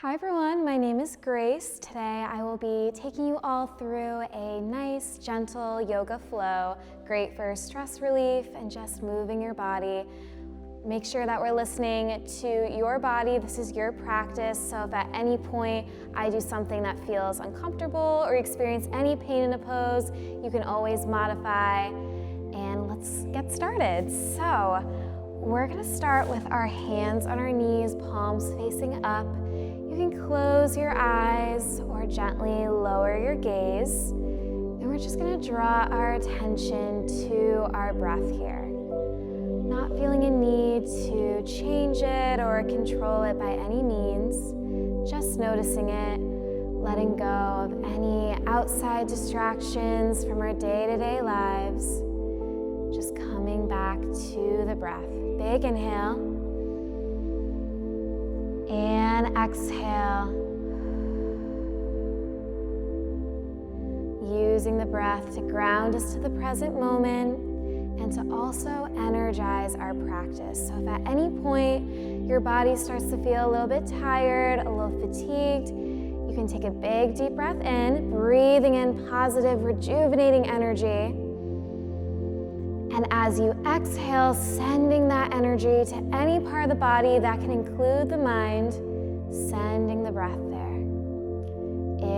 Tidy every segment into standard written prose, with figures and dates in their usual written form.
Hi everyone, my name is Grace. Today I will be taking you all through a nice, gentle yoga flow, great for stress relief and just moving your body. Make sure that we're listening to your body. This is your practice, so if at any point I do something that feels uncomfortable or you experience any pain in a pose, you can always modify. And let's get started. So we're gonna start with our hands on our knees, palms facing up. You can close your eyes or gently lower your gaze. And we're just gonna draw our attention to our breath here. Not feeling a need to change it or control it by any means. Just noticing it, letting go of any outside distractions from our day-to-day lives. Just coming back to the breath. Big inhale. And exhale. Using the breath to ground us to the present moment and to also energize our practice. So if at any point your body starts to feel a little bit tired, a little fatigued, you can take a big deep breath in, breathing in positive, rejuvenating energy. And as you exhale, sending that energy to any part of the body that can include the mind, sending the breath there.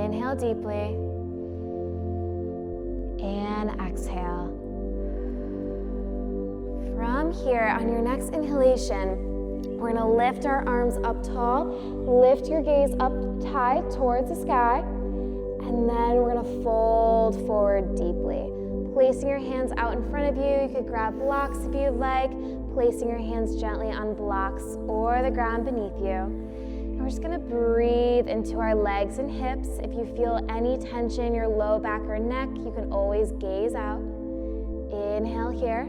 Inhale deeply and exhale. From here, on your next inhalation, we're gonna lift our arms up tall, lift your gaze up high towards the sky, and then we're gonna fold forward deeply. Placing your hands out in front of you. You could grab blocks if you'd like, placing your hands gently on blocks or the ground beneath you. And we're just gonna breathe into our legs and hips. If you feel any tension in your low back or neck, you can always gaze out. Inhale here.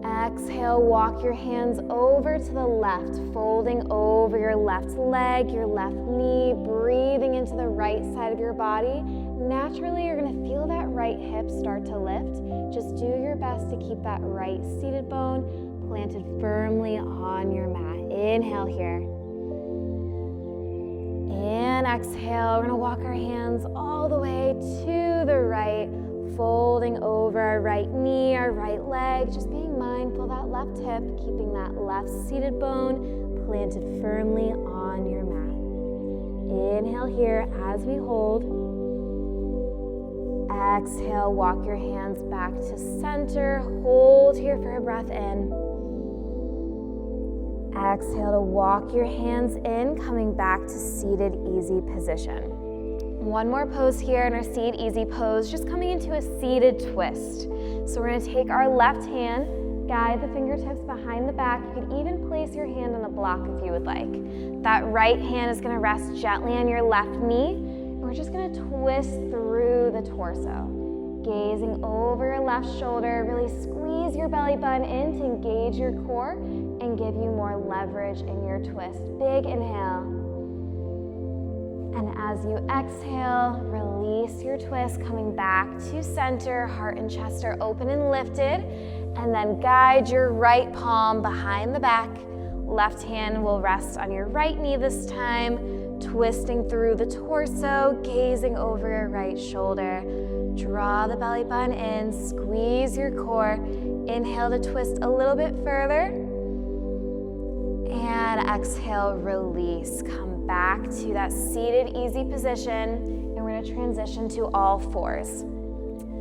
Exhale, walk your hands over to the left, folding over your left leg, your left knee, breathing into the right side of your body. Naturally, you're gonna feel that right hip start to lift. Just do your best to keep that right seated bone planted firmly on your mat. Inhale here. And exhale, we're gonna walk our hands all the way to the right, folding over our right knee, our right leg, just being mindful of that left hip, keeping that left seated bone planted firmly on your mat. Inhale here as we hold. Exhale, walk your hands back to center. Hold here for a breath in. Exhale to walk your hands in, coming back to seated easy position. One more pose here in our seated easy pose, just coming into a seated twist. So we're gonna take our left hand, guide the fingertips behind the back. You could even place your hand on a block if you would like. That right hand is gonna rest gently on your left knee. We're just gonna twist through the torso. Gazing over your left shoulder, really squeeze your belly button in to engage your core and give you more leverage in your twist. Big inhale. And as you exhale, release your twist, coming back to center, heart and chest are open and lifted. And then guide your right palm behind the back. Left hand will rest on your right knee this time, twisting through the torso, gazing over your right shoulder. Draw the belly button in, squeeze your core. Inhale to twist a little bit further. And exhale, release. Come back to that seated easy position. And we're gonna transition to all fours.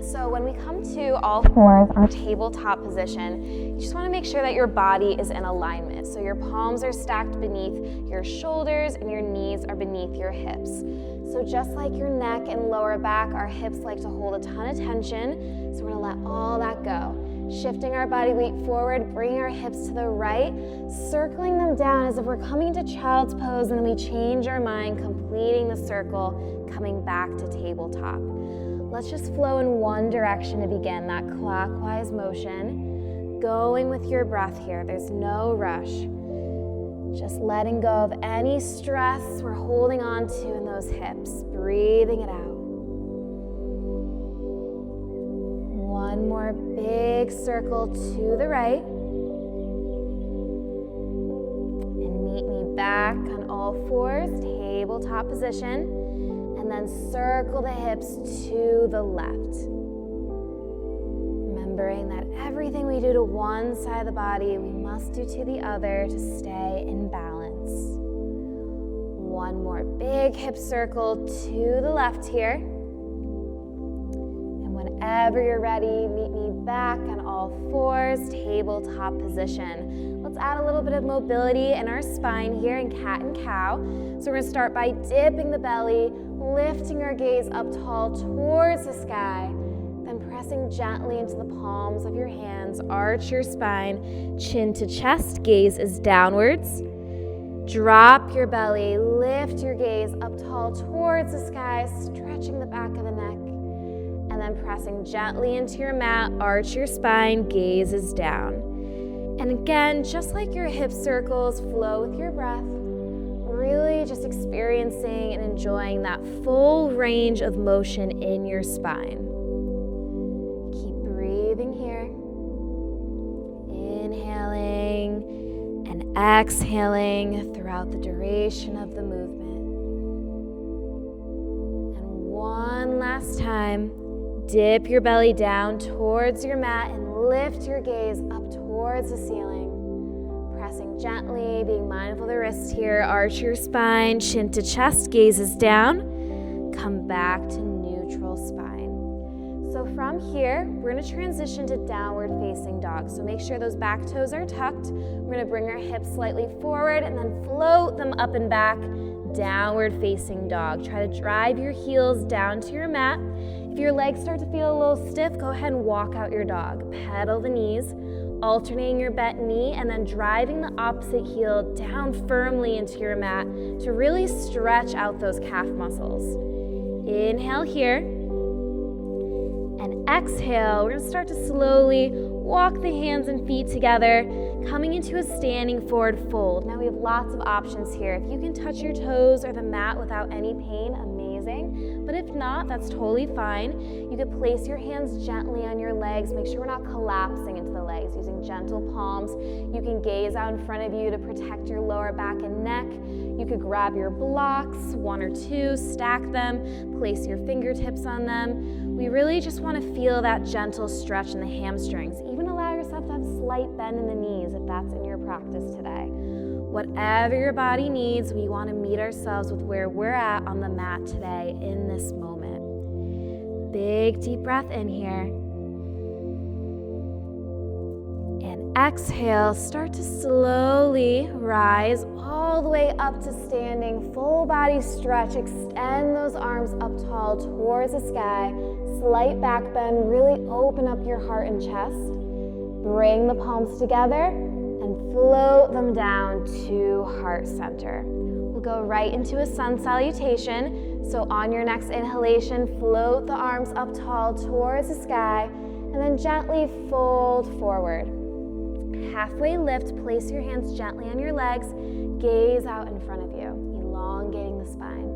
So when we come to all fours, our tabletop position, you just wanna make sure that your body is in alignment. So your palms are stacked beneath your shoulders and your knees are beneath your hips. So just like your neck and lower back, our hips like to hold a ton of tension. So we're gonna let all that go. Shifting our body weight forward, bringing our hips to the right, circling them down as if we're coming to child's pose, and then we change our mind, completing the circle, coming back to tabletop. Let's just flow in one direction to begin, that clockwise motion. Going with your breath here, there's no rush. Just letting go of any stress we're holding on to in those hips, breathing it out. One more big circle to the right. And meet me back on all fours, tabletop position, and then circle the hips to the left. Remembering that everything we do to one side of the body, we must do to the other to stay in balance. One more big hip circle to the left here. Whenever you're ready, meet me back on all fours, tabletop position. Let's add a little bit of mobility in our spine here in cat and cow. So we're gonna start by dipping the belly, lifting our gaze up tall towards the sky, then pressing gently into the palms of your hands, arch your spine, chin to chest, gaze is downwards. Drop your belly, lift your gaze up tall towards the sky, stretching the back of the neck. And then pressing gently into your mat, arch your spine, gaze is down. And again, just like your hip circles, flow with your breath, really just experiencing and enjoying that full range of motion in your spine. Keep breathing here. Inhaling and exhaling throughout the duration of the movement. And one last time. Dip your belly down towards your mat and lift your gaze up towards the ceiling. Pressing gently, being mindful of the wrists here. Arch your spine, chin to chest, gaze is down. Come back to neutral spine. So from here, we're going to transition to downward facing dog. So make sure those back toes are tucked. We're going to bring our hips slightly forward and then float them up and back. Downward facing dog. Try to drive your heels down to your mat. If your legs start to feel a little stiff, go ahead and walk out your dog. Pedal the knees, alternating your bent knee, and then driving the opposite heel down firmly into your mat to really stretch out those calf muscles. Inhale here, and exhale. We're gonna start to slowly walk the hands and feet together, coming into a standing forward fold. Now we have lots of options here. If you can touch your toes or the mat without any pain, amazing. But if not, that's totally fine. You could place your hands gently on your legs. Make sure we're not collapsing into the legs, using gentle palms. You can gaze out in front of you to protect your lower back and neck. You could grab your blocks, one or two, stack them, place your fingertips on them. We really just want to feel that gentle stretch in the hamstrings. Even allow yourself to have a slight bend in the knees if that's in your practice today. Whatever your body needs, we want to meet ourselves with where we're at on the mat today in this moment. Big deep breath in here. And exhale, start to slowly rise all the way up to standing, full body stretch. Extend those arms up tall towards the sky. Slight back bend, really open up your heart and chest. Bring the palms together and float them down to heart center. We'll go right into a sun salutation. So on your next inhalation, float the arms up tall towards the sky and then gently fold forward. Halfway lift, place your hands gently on your legs, gaze out in front of you, elongating the spine.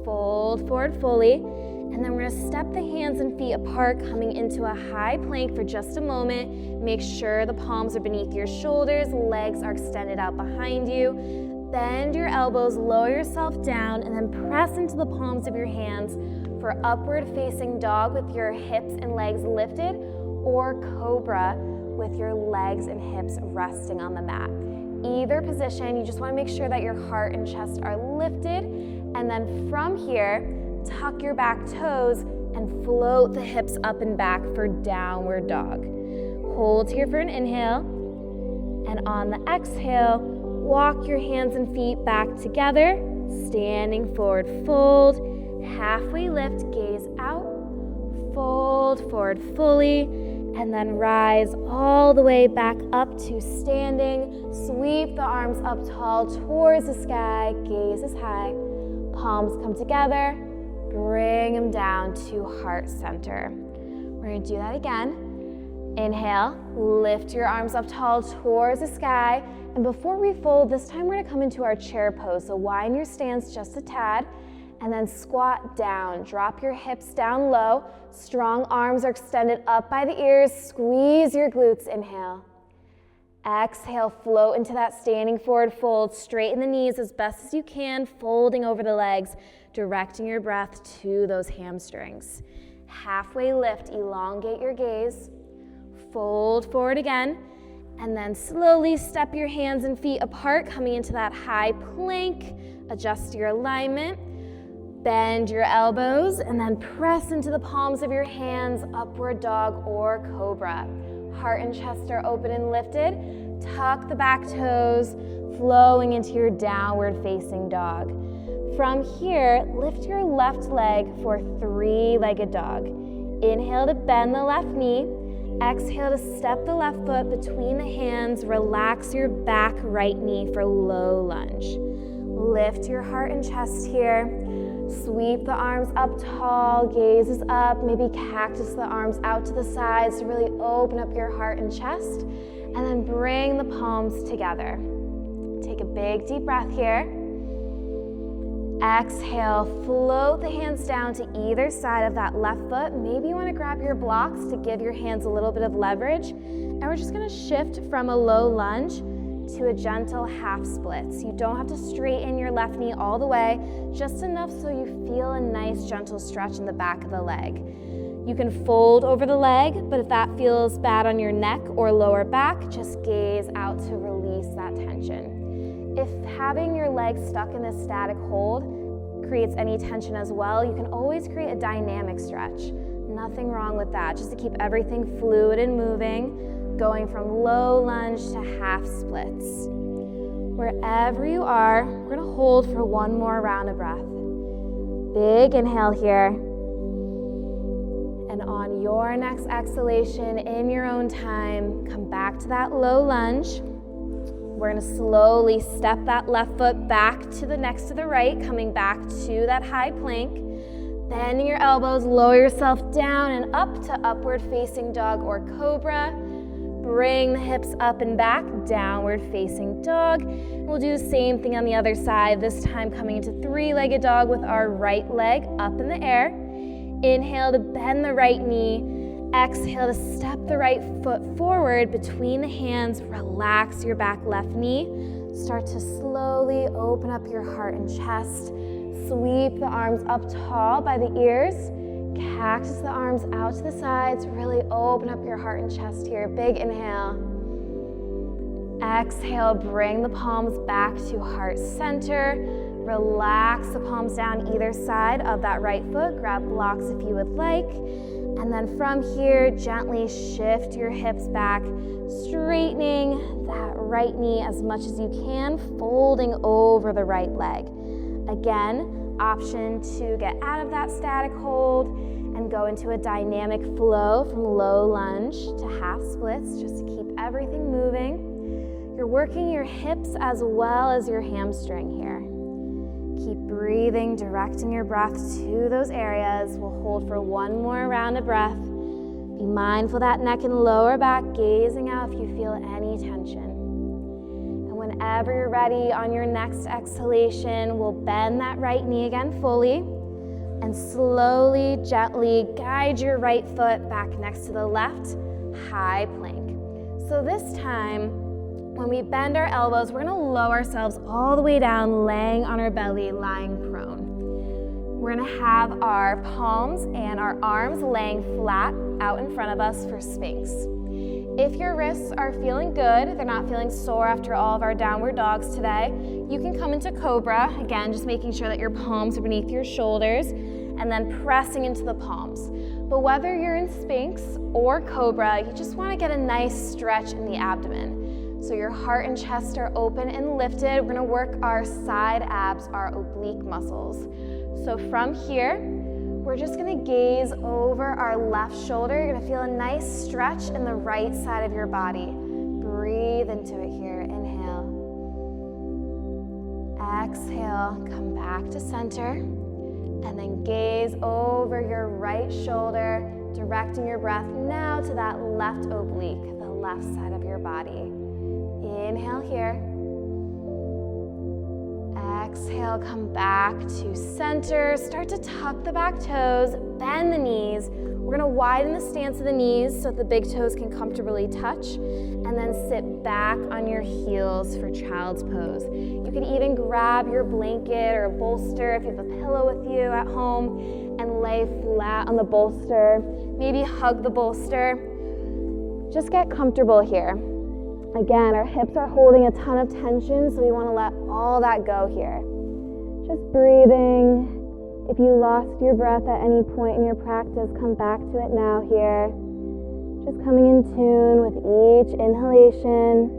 Fold forward fully, and then we're gonna step the hands and feet apart, coming into a high plank for just a moment. Make sure the palms are beneath your shoulders, legs are extended out behind you. Bend your elbows, lower yourself down, and then press into the palms of your hands for upward facing dog with your hips and legs lifted, or cobra with your legs and hips resting on the mat. Either position, you just want to make sure that your heart and chest are lifted, and then from here, tuck your back toes and float the hips up and back for downward dog. Hold here for an inhale, and on the exhale, walk your hands and feet back together, standing forward fold, halfway lift, gaze out, fold forward fully, and then rise all the way back up to standing. Sweep the arms up tall towards the sky, gaze is high, palms come together, bring them down to heart center. We're gonna do that again. Inhale, lift your arms up tall towards the sky, and before we fold, this time we're gonna come into our chair pose. So widen your stance just a tad, and then squat down. Drop your hips down low. Strong arms are extended up by the ears. Squeeze your glutes, inhale. Exhale, float into that standing forward fold. Straighten the knees as best as you can, folding over the legs, directing your breath to those hamstrings. Halfway lift, elongate your gaze. Fold forward again, and then slowly step your hands and feet apart, coming into that high plank. Adjust your alignment. Bend your elbows, and then press into the palms of your hands, upward dog or cobra. Heart and chest are open and lifted. Tuck the back toes, flowing into your downward facing dog. From here, lift your left leg for three-legged dog. Inhale to bend the left knee. Exhale to step the left foot between the hands. Relax your back right knee for low lunge. Lift your heart and chest here. Sweep the arms up tall, gaze is up. Maybe cactus the arms out to the sides to really open up your heart and chest. And then bring the palms together. Take a big deep breath here. Exhale, float the hands down to either side of that left foot. Maybe you want to grab your blocks to give your hands a little bit of leverage. And we're just going to shift from a low lunge to a gentle half split. So you don't have to straighten your left knee all the way, just enough so you feel a nice gentle stretch in the back of the leg. You can fold over the leg, but if that feels bad on your neck or lower back, just gaze out to release that tension. If having your legs stuck in this static hold creates any tension as well, you can always create a dynamic stretch. Nothing wrong with that, just to keep everything fluid and moving, going from low lunge to half splits. Wherever you are, we're gonna hold for one more round of breath. Big inhale here. And on your next exhalation, in your own time, come back to that low lunge. We're gonna slowly step that left foot back to the next to the right, coming back to that high plank. Bending your elbows, lower yourself down and up to upward facing dog or cobra. Bring the hips up and back, downward facing dog. And we'll do the same thing on the other side, this time coming into three-legged dog with our right leg up in the air. Inhale to bend the right knee. Exhale to step the right foot forward between the hands. Relax your back left knee. Start to slowly open up your heart and chest. Sweep the arms up tall by the ears. Cactus the arms out to the sides. Really open up your heart and chest here. Big inhale. Exhale, bring the palms back to heart center. Relax the palms down either side of that right foot. Grab blocks if you would like. And then from here, gently shift your hips back, straightening that right knee as much as you can, folding over the right leg. Again, option to get out of that static hold and go into a dynamic flow from low lunge to half splits, just to keep everything moving. You're working your hips as well as your hamstring here. Keep breathing, directing your breath to those areas. We'll hold for one more round of breath. Be mindful that neck and lower back, gazing out if you feel any tension. And whenever you're ready, on your next exhalation, we'll bend that right knee again fully and slowly, gently guide your right foot back next to the left, high plank. So this time, when we bend our elbows, we're gonna lower ourselves all the way down, laying on our belly, lying prone. We're gonna have our palms and our arms laying flat out in front of us for Sphinx. If your wrists are feeling good, they're not feeling sore after all of our downward dogs today, you can come into Cobra. Again, just making sure that your palms are beneath your shoulders and then pressing into the palms. But whether you're in Sphinx or Cobra, you just wanna get a nice stretch in the abdomen. So your heart and chest are open and lifted. We're gonna work our side abs, our oblique muscles. So from here, we're just gonna gaze over our left shoulder. You're gonna feel a nice stretch in the right side of your body. Breathe into it here, inhale. Exhale, come back to center. And then gaze over your right shoulder, directing your breath now to that left oblique, the left side of your body. Inhale here. Exhale. exhale, come back to center. Start to tuck the back toes, bend the knees. We're gonna widen the stance of the knees so that the big toes can comfortably touch, and then sit back on your heels for child's pose. You can even grab your blanket or a bolster if you have a pillow with you at home and lay flat on the bolster. Maybe hug the bolster. Just get comfortable here. Again, our hips are holding a ton of tension, so we want to let all that go here. Just breathing. If you lost your breath at any point in your practice, come back to it now here. Just coming in tune with each inhalation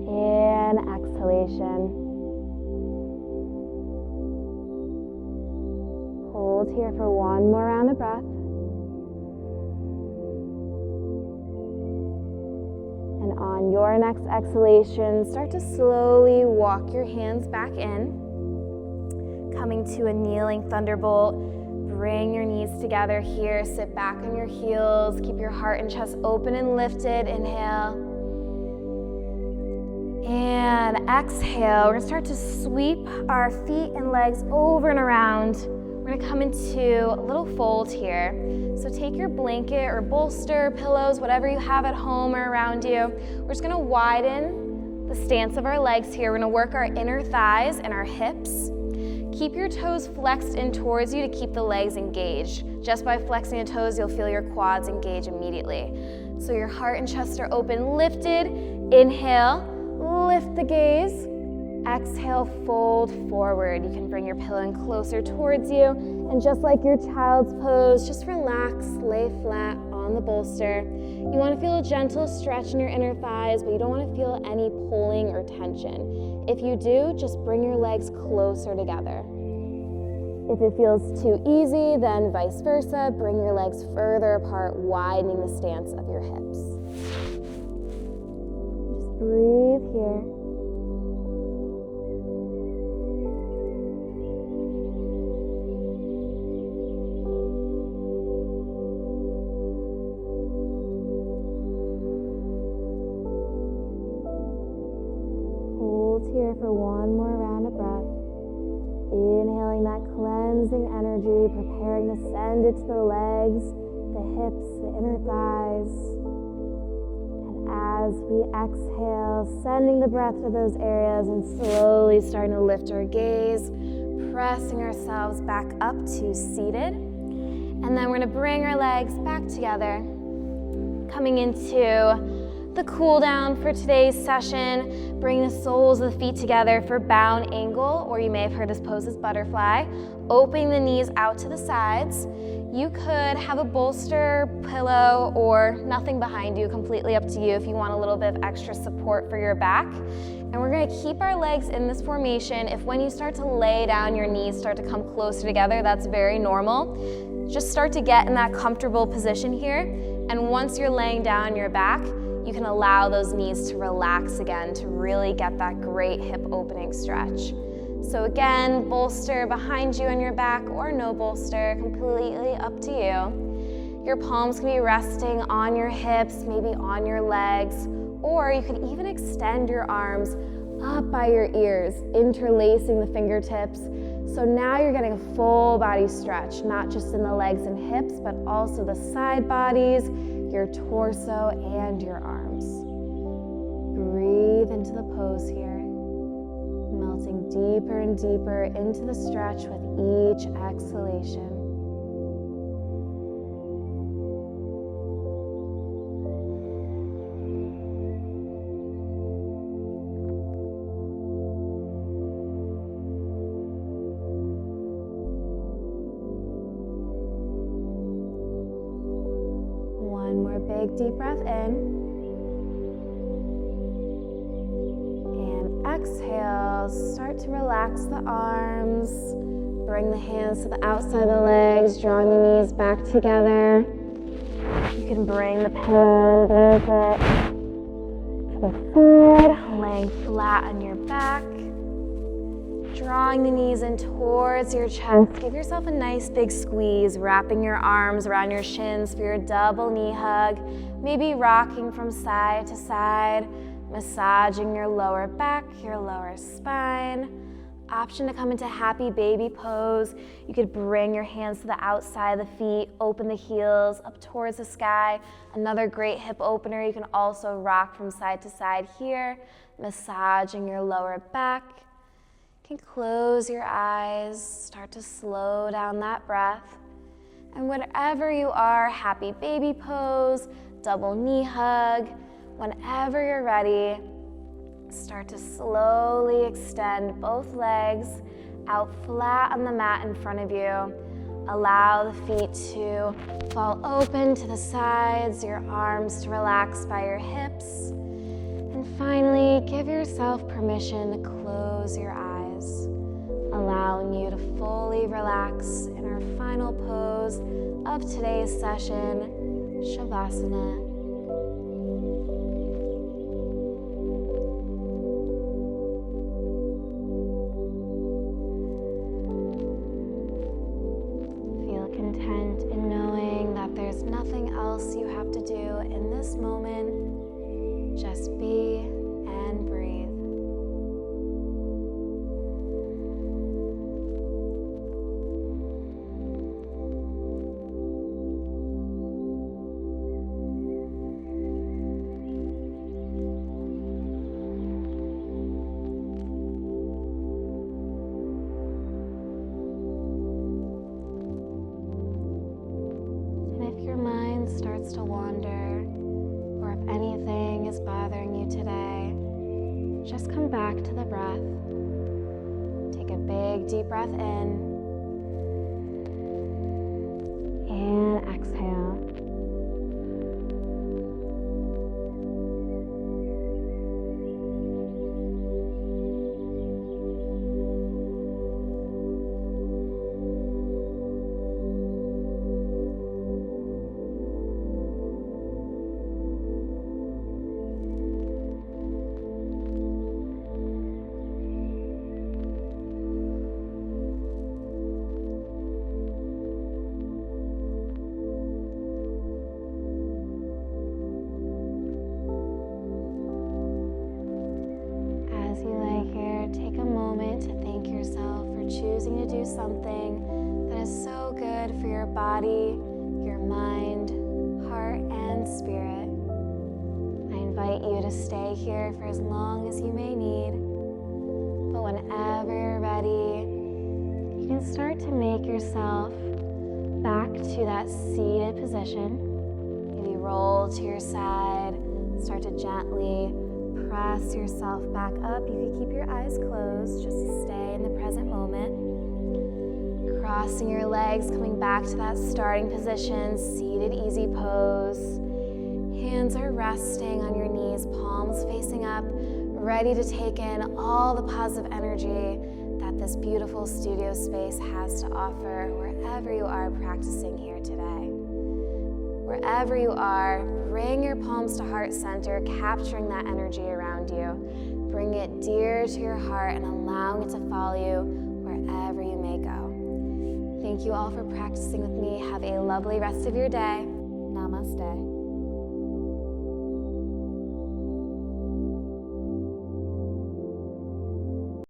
and exhalation. Hold here for one more round of breath. And on your next exhalation, start to slowly walk your hands back in. Coming to a kneeling thunderbolt. Bring your knees together here. Sit back on your heels. Keep your heart and chest open and lifted. Inhale. And exhale. We're going to start to sweep our feet and legs over and around. We're going to come into a little fold here. So take your blanket or bolster, pillows, whatever you have at home or around you. We're just going to widen the stance of our legs here. We're going to work our inner thighs and our hips. Keep your toes flexed in towards you to keep the legs engaged. Just by flexing the toes, you'll feel your quads engage immediately. So your heart and chest are open, lifted. Inhale, lift the gaze. Exhale, fold forward. You can bring your pillow in closer towards you. And just like your child's pose, just relax, lay flat on the bolster. You want to feel a gentle stretch in your inner thighs, but you don't want to feel any pulling or tension. If you do, just bring your legs closer together. If it feels too easy, then vice versa. Bring your legs further apart, widening the stance of your hips. Just breathe here. Here for one more round of breath. Inhaling that cleansing energy, preparing to send it to the legs, the hips, the inner thighs. And as we exhale, sending the breath to those areas and slowly starting to lift our gaze, pressing ourselves back up to seated. And then we're going to bring our legs back together, coming into the cool down for today's session. Bring the soles of the feet together for bound angle, or you may have heard this pose as butterfly. Opening the knees out to the sides. You could have a bolster, pillow, or nothing behind you, completely up to you if you want a little bit of extra support for your back. And we're going to keep our legs in this formation. If when you start to lay down, your knees start to come closer together, that's very normal. Just start to get in that comfortable position here. And once you're laying down your back, you can allow those knees to relax again to really get that great hip opening stretch. So again, bolster behind you on your back or no bolster, completely up to you. Your palms can be resting on your hips, maybe on your legs, or you could even extend your arms up by your ears, interlacing the fingertips. So now you're getting a full body stretch, not just in the legs and hips, but also the side bodies, your torso, and your arms. Breathe into the pose here, melting deeper and deeper into the stretch with each exhalation. Big deep breath in, and exhale. Start to relax the arms, bring the hands to the outside of the legs, drawing the knees back together. You can bring the pillow to the side, laying flat on your back, drawing the knees in towards your chest. Give yourself a nice big squeeze, wrapping your arms around your shins for your double knee hug. Maybe rocking from side to side, massaging your lower back, your lower spine. Option to come into happy baby pose. You could bring your hands to the outside of the feet, open the heels up towards the sky. Another great hip opener. You can also rock from side to side here, massaging your lower back. You can close your eyes, start to slow down that breath. And wherever you are, happy baby pose, double knee hug, whenever you're ready, start to slowly extend both legs out flat on the mat in front of you. Allow the feet to fall open to the sides, your arms to relax by your hips. And finally, give yourself permission to close your eyes, allowing you to fully relax in our final pose of today's session, Shavasana. Content in knowing that there's nothing else you have to do in this moment. Just be and breathe. Starts to wander, or if anything is bothering you today, just come back to the breath. Take a big deep breath in and exhale. Take a moment to thank yourself for choosing to do something that is so good for your body, your mind, heart, and spirit. I invite you to stay here for as long as you may need, but whenever you're ready, you can start to make yourself back to that seated position. Maybe roll to your side, start to gently press yourself back up. You can keep your eyes closed just to stay in the present moment. Crossing your legs, coming back to that starting position, seated easy pose. Hands are resting on your knees, palms facing up, ready to take in all the positive energy that this beautiful studio space has to offer wherever you are practicing here today. Wherever you are, bring your palms to heart center, capturing that energy around you. Bring it dear to your heart and allowing it to follow you wherever you may go. Thank you all for practicing with me. Have a lovely rest of your day. Namaste.